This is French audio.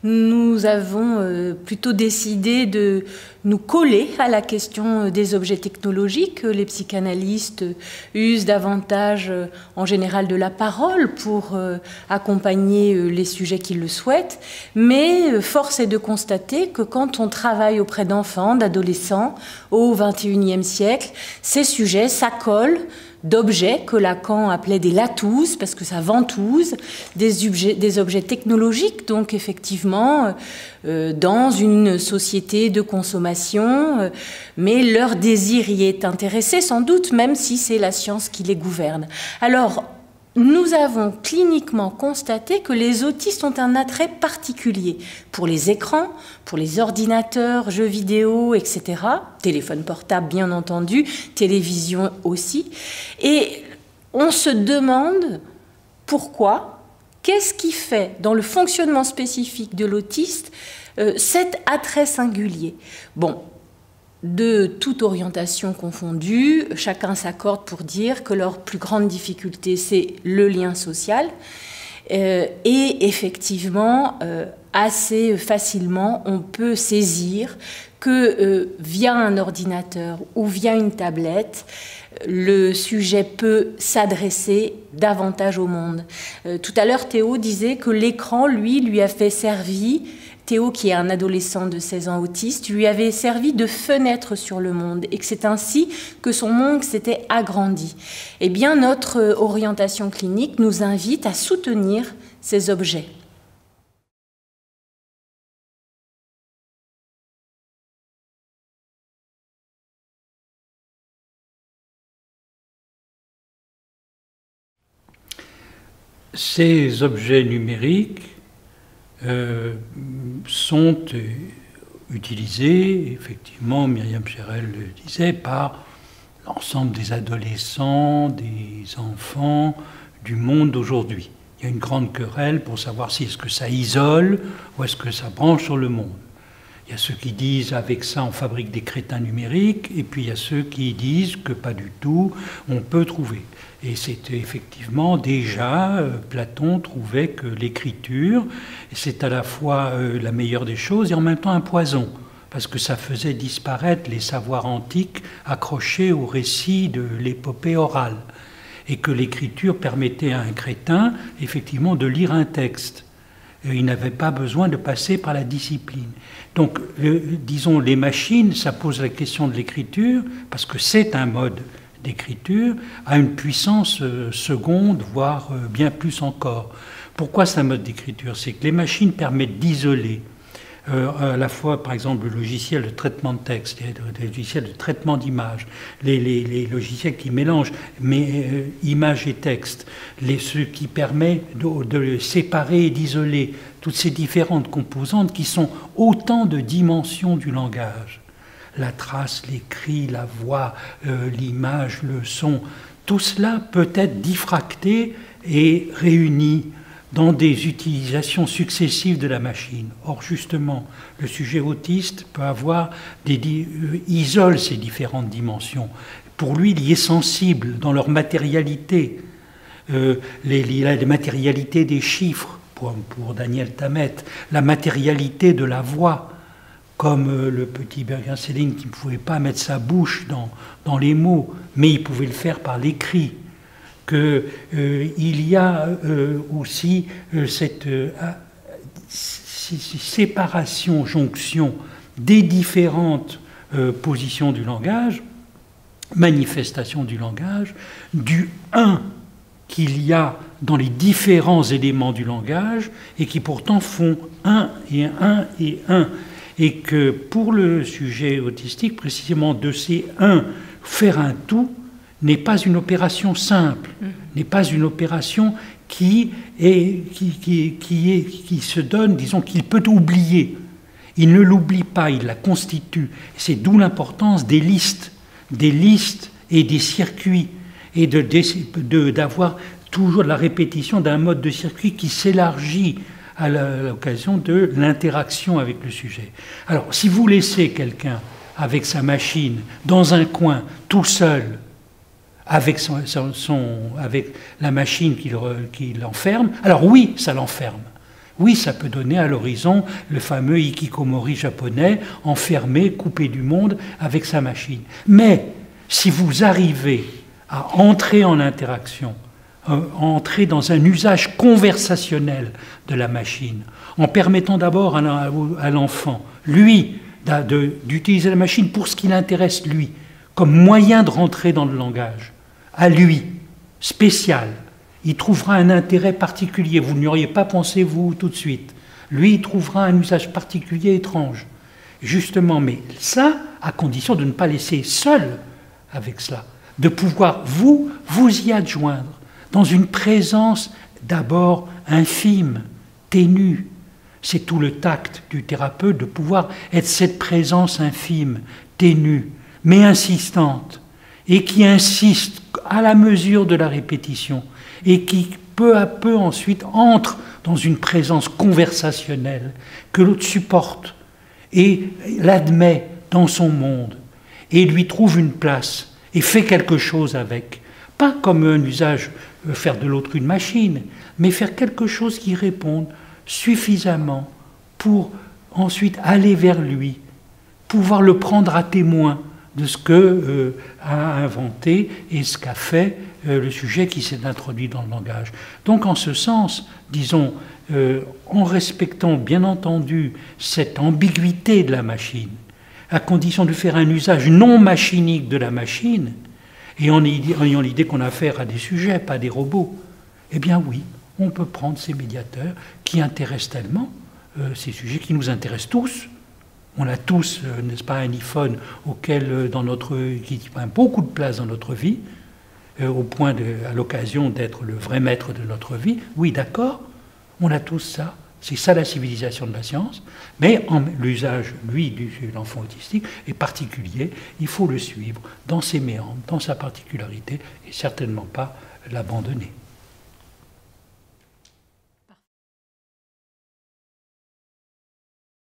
Nous avons plutôt décidé de nous coller à la question des objets technologiques. Les psychanalystes usent davantage en général de la parole pour accompagner les sujets qu'ils le souhaitent, mais force est de constater que quand on travaille auprès d'enfants, d'adolescents au XXIe siècle, ces sujets s'accolent d'objets que Lacan appelait des latouses, parce que ça ventouse, des objets technologiques, donc effectivement, dans une société de consommation, mais leur désir y est intéressé, sans doute, même si c'est la science qui les gouverne. Alors, nous avons cliniquement constaté que les autistes ont un attrait particulier pour les écrans, pour les ordinateurs, jeux vidéo, etc. Téléphone portable, bien entendu, télévision aussi. Et on se demande pourquoi, qu'est-ce qui fait, dans le fonctionnement spécifique de l'autiste, cet attrait singulier. Bon, de toute orientation confondue, chacun s'accorde pour dire que leur plus grande difficulté, c'est le lien social. Et effectivement, assez facilement, on peut saisir que via un ordinateur ou via une tablette, le sujet peut s'adresser davantage au monde. Tout à l'heure, Théo disait que l'écran, lui a fait servir. Théo, qui est un adolescent de 16 ans autiste, lui avait servi de fenêtre sur le monde et que c'est ainsi que son monde s'était agrandi. Eh bien, notre orientation clinique nous invite à soutenir ces objets. Ces objets numériques sont utilisés, effectivement, Myriam Cherel le disait, par l'ensemble des adolescents, des enfants du monde d'aujourd'hui. Il y a une grande querelle pour savoir si est-ce que ça isole ou est-ce que ça branche sur le monde. Il y a ceux qui disent avec ça on fabrique des crétins numériques, et puis il y a ceux qui disent que pas du tout, on peut trouver. Et c'était effectivement déjà, Platon trouvait que l'écriture, c'est à la fois la meilleure des choses et en même temps un poison, parce que ça faisait disparaître les savoirs antiques accrochés au récit de l'épopée orale, et que l'écriture permettait à un crétin, effectivement, de lire un texte. Il n'avait pas besoin de passer par la discipline. Donc, disons, les machines, ça pose la question de l'écriture, parce que c'est un mode d'écriture, à une puissance seconde, voire bien plus encore. Pourquoi c'est un mode d'écriture? C'est que les machines permettent d'isoler à la fois, par exemple, le logiciel de traitement de texte, les logiciels de traitement d'images, les logiciels qui mélangent images et texte, ceux qui permettent de séparer et d'isoler toutes ces différentes composantes qui sont autant de dimensions du langage. La trace, l'écrit, la voix, l'image, le son, tout cela peut être diffracté et réuni dans des utilisations successives de la machine. Or, justement, le sujet autiste peut isole ces différentes dimensions. Pour lui, il y est sensible dans leur matérialité. Les matérialités des chiffres, pour Daniel Tammet, la matérialité de la voix, comme le petit Bergen-Selling qui ne pouvait pas mettre sa bouche dans les mots, mais il pouvait le faire par l'écrit. Qu'il y a aussi cette séparation, jonction des différentes positions du langage, manifestations du langage, du un qu'il y a dans les différents éléments du langage et qui pourtant font un et un et un. Et que pour le sujet autistique, précisément de ces un, faire un tout, n'est pas une opération simple, n'est pas une opération qui se donne, disons, qu'il peut oublier. Il ne l'oublie pas, il la constitue. C'est d'où l'importance des listes et des circuits, et d'avoir toujours la répétition d'un mode de circuit qui s'élargit à l'occasion de l'interaction avec le sujet. Alors, si vous laissez quelqu'un avec sa machine dans un coin, tout seul, avec la machine qui l'enferme, alors oui, ça l'enferme. Oui, ça peut donner à l'horizon le fameux hikikomori japonais, enfermé, coupé du monde avec sa machine. Mais si vous arrivez à entrer en interaction, entrer dans un usage conversationnel de la machine, en permettant d'abord à l'enfant, lui, d'utiliser la machine pour ce qui l'intéresse, lui, comme moyen de rentrer dans le langage, à lui, spécial. Il trouvera un intérêt particulier, vous n'y auriez pas pensé, vous, tout de suite. Lui, il trouvera un usage particulier étrange. Justement, mais ça, à condition de ne pas laisser seul avec cela, de pouvoir vous y adjoindre dans une présence d'abord infime, ténue. C'est tout le tact du thérapeute de pouvoir être cette présence infime, ténue, mais insistante, et qui insiste à la mesure de la répétition, et qui peu à peu ensuite entre dans une présence conversationnelle que l'autre supporte et l'admet dans son monde, et lui trouve une place, et fait quelque chose avec. Pas comme un usage, faire de l'autre une machine, mais faire quelque chose qui réponde suffisamment pour ensuite aller vers lui, pouvoir le prendre à témoin de ce que a inventé et ce qu'a fait le sujet qui s'est introduit dans le langage. Donc en ce sens, disons, en respectant bien entendu cette ambiguïté de la machine, à condition de faire un usage non machinique de la machine, et en ayant l'idée qu'on a affaire à des sujets, pas des robots, eh bien oui, on peut prendre ces médiateurs qui intéressent tellement, ces sujets qui nous intéressent tous. On a tous, n'est-ce pas, un iPhone qui prend beaucoup de place dans notre vie, au point, à l'occasion d'être le vrai maître de notre vie. Oui, d'accord, on a tous ça. C'est ça la civilisation de la science. Mais l'usage, lui, de l'enfant autistique est particulier. Il faut le suivre dans ses méandres, dans sa particularité, et certainement pas l'abandonner.